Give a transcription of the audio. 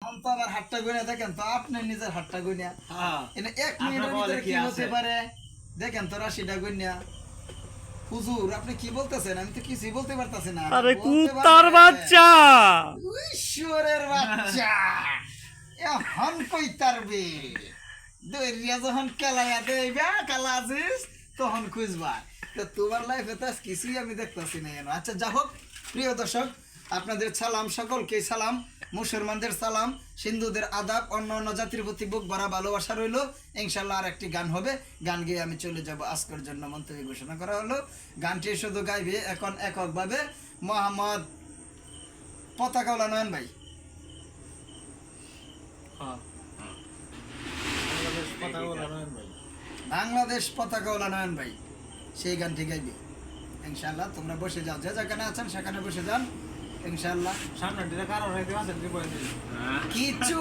এখন তো আবার হাতটা গুনে দেখেন তো আপনার নিজের হাতটা গুনিয়া হ্যাঁ এনে 1 মিনিটের ভিতরে কি হতে পারে দেখেন তো রাশিটা গুনিয়া হুজুর আপনি কি বলতেছেন আমি তো কিছুই বলতে পারতাছি না আরে বলতে কুত্তার পারবে। বাচ্চা ঈশ্বরের বাচ্চা এখন কই তারবে দৈরিয়া যখন কেলাইয়া দেইবা কালা আজিজ তখন খুঁজবা তো তোমার লাইফে তো আজ কিছুই আমি দেখতাছি না এনো আচ্ছা যা হোক প্রিয় দর্শক আপনাদের সালাম সকলকে সালাম মুসলমানদের সালাম হিন্দুদের আদাব অন্য অন্য জাতির প্রতি বুক ভরা ভালোবাসা রইলো ইনশাল্লাহ আর একটি গান হবে গান গেয়ে আমি চলে যাব আজকের জন্য মন্তব্য ঘোষণা করা হলো গানটি শুধু গাইবে এখন এককভাবে মোহাম্মদ পতাকাওয়ালা নয়ন ভাই বাংলাদেশ পতাকাওয়ালা নয়ন ভাই সেই গানটি গাইবে ইনশাল্লাহ তোমরা বসে যাও যে যেখানে আছেন সেখানে বসে যান ইনশাল্লাহ সামনে দিকে কারো রাইতে আছে কি বলেন কিছু